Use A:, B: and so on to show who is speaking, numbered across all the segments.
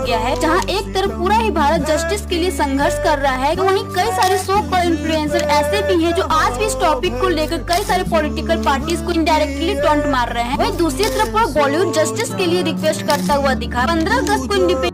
A: गया है, जहां एक तरफ पूरा ही भारत जस्टिस के लिए संघर्ष कर रहा है, तो वहीं कई सारे सो कॉल्ड इन्फ्लुएंसर ऐसे भी हैं जो आज भी इस टॉपिक को लेकर कई सारे पॉलिटिकल पार्टीज को इनडायरेक्टली टॉन्ट मार रहे हैं। वहीं दूसरी तरफ वह बॉलीवुड जस्टिस के लिए रिक्वेस्ट करता हुआ दिखा। 15 अगस्त को इंडिपेंडेंस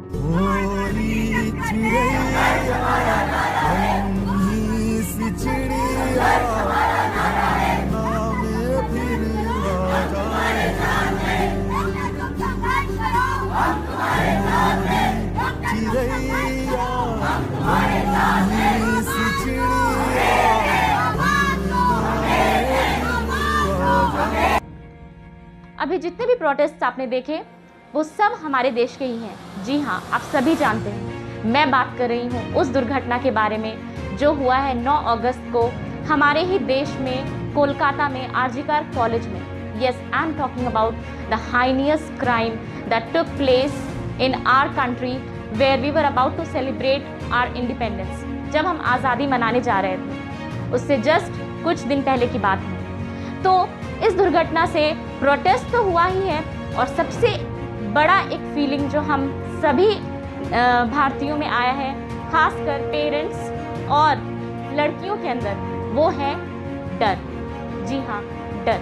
B: अभी जितने भी प्रोटेस्ट आपने देखे वो सब हमारे देश के ही हैं। जी हाँ, आप सभी जानते हैं मैं बात कर रही हूँ उस दुर्घटना के बारे में जो हुआ है 9 अगस्त को हमारे ही देश में कोलकाता में आरजीकर कॉलेज में। Yes, I'm talking about the heinous crime that took place in our country where we were about to celebrate our independence। जब हम आज़ादी मनाने जा रहे थे, उससे जस्ट कुछ दिन पहले की बात है। तो इस दुर्घटना से प्रोटेस्ट तो हुआ ही है और सबसे बड़ा एक फीलिंग जो हम सभी भारतीयों में आया है, खासकर पेरेंट्स और लड़कियों के अंदर, वो है डर। जी हाँ, डर।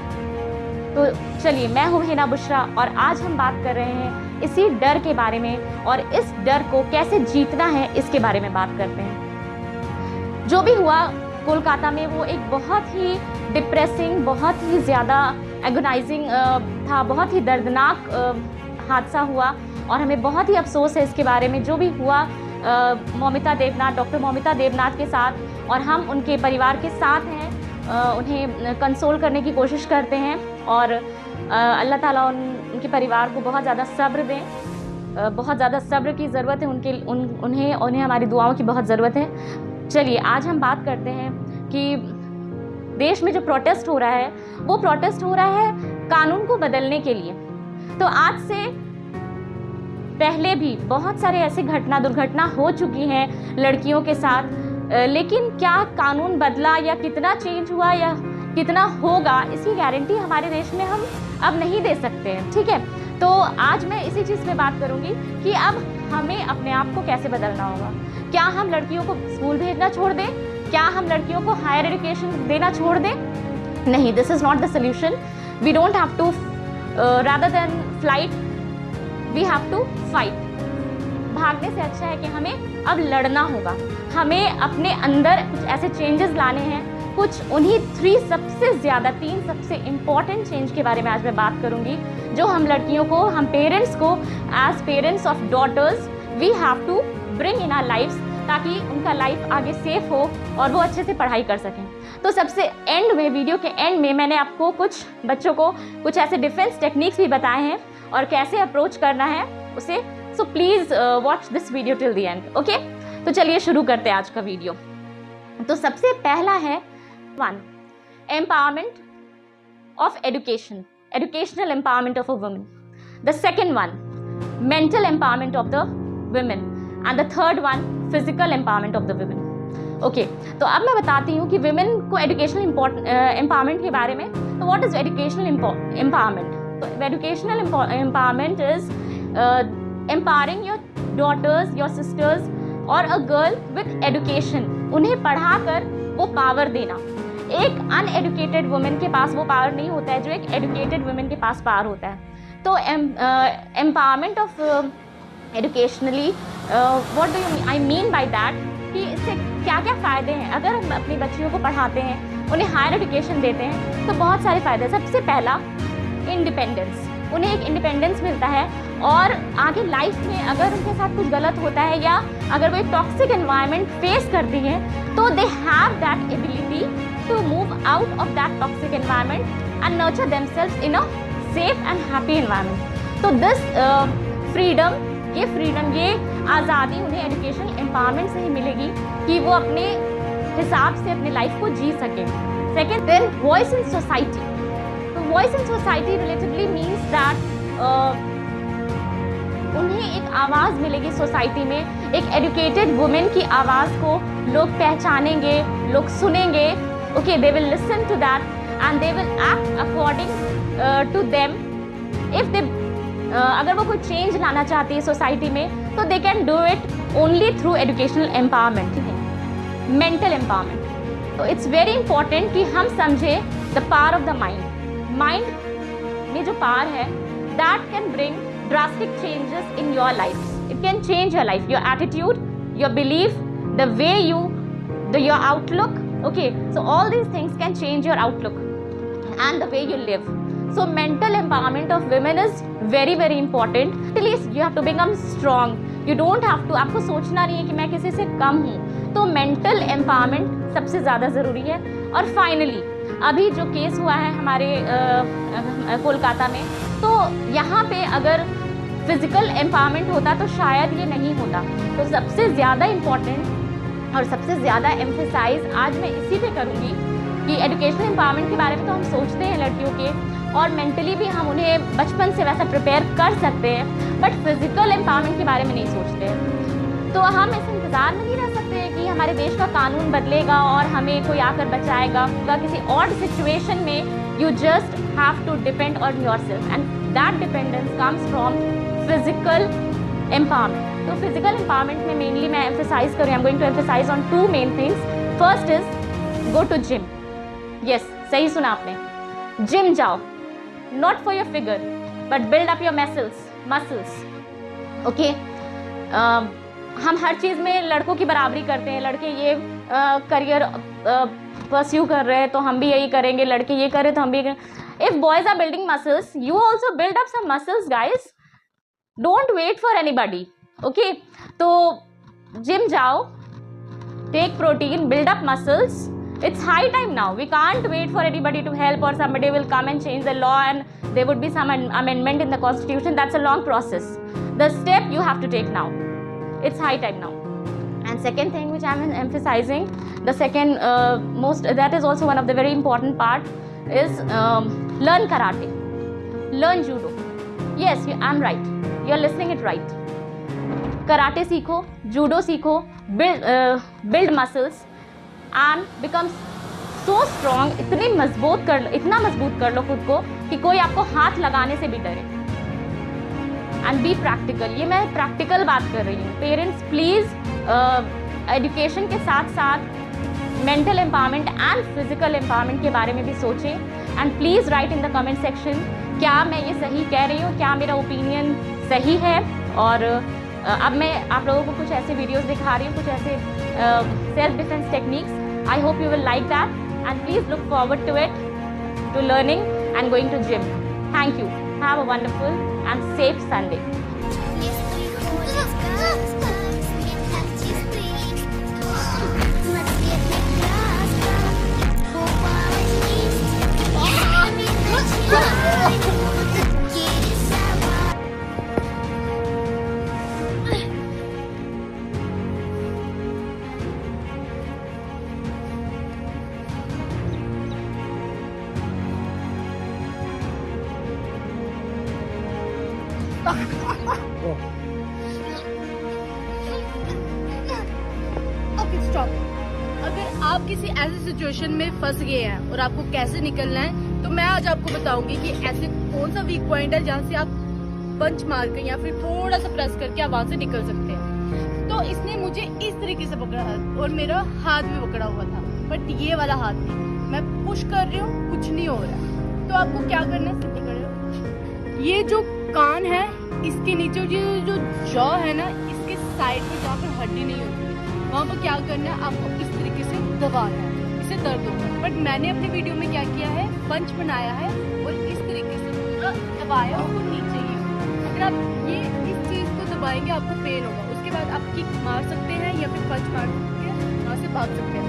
B: तो चलिए, मैं हूँ हिना बुशरा और आज हम बात कर रहे हैं इसी डर के बारे में और इस डर को कैसे जीतना है इसके बारे में बात करते हैं। जो भी हुआ कोलकाता में वो एक बहुत ही डिप्रेसिंग, बहुत ही ज़्यादा एगोनाइजिंग था, बहुत ही दर्दनाक हादसा हुआ और हमें बहुत ही अफसोस है इसके बारे में। जो भी हुआ मौमिता देवनाथ, डॉक्टर मौमिता देवनाथ के साथ, और हम उनके परिवार के साथ हैं, उन्हें कंसोल करने की कोशिश करते हैं और अल्लाह ताला उनके परिवार को बहुत ज़्यादा सब्र दें। बहुत ज़्यादा सब्र की ज़रूरत है उन्हें हमारी दुआओं की बहुत ज़रूरत है। चलिए, आज हम बात करते हैं कि देश में जो प्रोटेस्ट हो रहा है वो प्रोटेस्ट हो रहा है कानून को बदलने के लिए। तो आज से पहले भी बहुत सारे ऐसे दुर्घटना हो चुकी हैं लड़कियों के साथ, लेकिन क्या कानून बदला या कितना चेंज हुआ या कितना होगा, इसकी गारंटी हमारे देश में हम अब नहीं दे सकते हैं। ठीक है, तो आज मैं इसी चीज़ पे बात करूंगी कि अब हमें अपने आप को कैसे बदलना होगा। क्या हम लड़कियों को स्कूल भेजना छोड़ दें? क्या हम लड़कियों को हायर एजुकेशन देना छोड़ दें? नहीं, this is not the solution. We don't have to rather than flight, we have to fight. भागने से अच्छा है कि हमें अब लड़ना होगा। हमें अपने अंदर कुछ ऐसे चेंजेस लाने हैं, कुछ उन्हीं 3 सबसे इम्पॉर्टेंट चेंज के बारे में आज मैं बात करूंगी, जो हम लड़कियों को, हम पेरेंट्स को, as parents of daughters we have to bring in our lifes, ताकि उनका लाइफ आगे सेफ हो और वो अच्छे से पढ़ाई कर सकें। तो सबसे एंड में, वीडियो के एंड में, मैंने आपको कुछ बच्चों को कुछ ऐसे डिफेंस टेक्निक्स भी बताए हैं और कैसे अप्रोच करना है उसे। So please watch this video till the end. Okay, तो चलिए शुरू करते हैं आज का वीडियो। तो सबसे पहला है 1, empowerment of education, educational empowerment of a women. The second one, mental empowerment of the women, and the third one, physical empowerment of the women. Okay, तो अब मैं बताती हूँ कि वुमेन को एजुकेशनल एम्पावरमेंट के बारे में। तो व्हाट इज एजुकेशनल एम्पावरमेंट? तो educational empowerment is empowering your daughters, your sisters और अ गर्ल विद एजुकेशन। उन्हें पढ़ाकर वो पावर देना। एक अनएडुकेटेड वुमेन के पास वो पावर नहीं होता है जो एक एजुकेटेड वुमेन के पास पावर होता है। तो empowerment of educationally, what do you I mean by that, कि इससे क्या क्या फ़ायदे हैं। अगर हम अपनी बच्चियों को पढ़ाते हैं, उन्हें हायर एजुकेशन देते हैं, तो बहुत सारे फ़ायदे। सबसे पहला, इंडिपेंडेंस। उन्हें एक इंडिपेंडेंस मिलता है और आगे लाइफ में अगर उनके साथ कुछ गलत होता है या अगर वो एक टॉक्सिक एनवायरनमेंट फेस करती हैं, तो they have that ability to move out of that toxic environment and nurture themselves in a safe and happy environment. तो दिस फ्रीडम, ये आज़ादी उन्हें एजुकेशन एम्पावरमेंट से ही मिलेगी कि वो अपने हिसाब से अपनी लाइफ को जी सकें। Second, then voice in society. तो voice in society relatively means that उन्हें एक आवाज़ मिलेगी सोसाइटी में। एक एजुकेटेड वुमेन की आवाज़ को लोग पहचानेंगे, लोग सुनेंगे। Okay, they will listen to that and they will act according to them. If they अगर वो कोई चेंज लाना चाहती है सोसाइटी में, तो they can do it only through educational empowerment, ठीक है, मेंटल एम्पावरमेंट। तो इट्स वेरी इंपॉर्टेंट कि हम समझे the power of the mind. Mind में जो पावर है, that can bring drastic changes in your life. It can change your life, your attitude, your belief, the way you, your outlook, okay, so all these things can change your outlook and the way you live. So mental empowerment of women is very very important. At least you have to become strong. You don't have to, आपको सोचना नहीं है कि मैं किसी से कम हूँ। तो mental empowerment सबसे ज़्यादा ज़रूरी है। और finally अभी जो केस हुआ है हमारे कोलकाता में, तो यहाँ पे अगर फिजिकल एम्पावरमेंट होता तो शायद ये नहीं होता। तो सबसे ज़्यादा इम्पॉर्टेंट और सबसे ज़्यादा एम्फेसाइज आज मैं इसी पे करूँगी कि एजुकेशनल एम्पावरमेंट के बारे में तो हम सोचते हैं लड़कियों के, और मेंटली भी हम उन्हें बचपन से वैसा प्रिपेयर कर सकते हैं, बट फिजिकल एम्पावरमेंट के बारे में नहीं सोचते हैं। तो हम इस इंतज़ार में नहीं रह सकते हैं कि हमारे देश का कानून बदलेगा और हमें कोई आकर बचाएगा। किसी ऑड सिचुएशन में you just have to depend on yourself, and that dependence comes from physical empowerment. तो फिजिकल एम्पावरमेंट में मेनली मैं एम्फेसाइज करूँ, I am going to emphasise on two main things. First is go to gym. Yes, सही सुना आपने, gym जाओ, not for your figure but build up your muscles, okay. हम हर चीज़ में लड़कों की बराबरी करते हैं, लड़के ये करियर परस्यू कर रहे हैं तो हम भी यही करेंगे, लड़के ये करें तो हम भी if boys are building muscles, you also build up some muscles guys, don't wait for anybody, okay. तो जिम जाओ, take protein, build up muscles. It's high time now. We can't wait for anybody to help or somebody will come and change the law and there would be some amendment in the constitution. That's a long process. The step you have to take now. It's high time now. And second thing which I'm emphasizing, the second that is also one of the very important part is learn karate, learn judo. Yes, I'm right. You're listening it right. Karate सीखो, judo सीखो, build muscles and become so strong. इतना मजबूत कर लो खुद को कि कोई आपको हाथ लगाने से भी डरे। एंड बी प्रैक्टिकल, ये मैं प्रैक्टिकल बात कर रही हूँ। पेरेंट्स प्लीज़ एजुकेशन के साथ साथ mental empowerment and physical empowerment के बारे में भी सोचें। And please write in the comment section, क्या मैं ये सही कह रही हूँ, क्या मेरा ओपिनियन सही है। और अब मैं आप लोगों को कुछ ऐसे वीडियोस दिखा रही हूँ, कुछ ऐसे self defence techniques. I hope you will like that and please look forward to it, to learning and going to gym. Thank you, have a wonderful and safe Sunday.
C: Okay stop. अगर आप किसी ऐसी situation में फंस गए हैं और आपको कैसे निकलना है, तो मैं आज आपको बताऊंगी कि ऐसे कौन सा वीक पॉइंट है जहाँ से आप पंच मार कर या फिर थोड़ा सा प्रेस करके आप वहां से निकल सकते हैं। तो इसने मुझे इस तरीके से पकड़ा है और मेरा हाथ भी पकड़ा हुआ था, बट ये वाला हाथ नहीं। मैं पुश कर रही हूँ, कुछ नहीं हो रहा। तो आपको क्या करना है, सीधे खड़े हो। ये जो कान है, इसके नीचे जो जॉ है ना, इसके साइड में जहाँ पर हड्डी नहीं होती, वहाँ पर क्या करना है, आपको इस तरीके से दबाना है, इससे दर्द होगा। बट मैंने अपनी वीडियो में क्या किया है, पंच बनाया है और इस तरीके से पूरा दबाया और नीचे ही। अगर आप ये इस चीज़ को दबाएंगे आपको पेन होगा। उसके बाद आप किक मार सकते हैं या फिर पंच मार के वहाँ से भाग सकते हैं।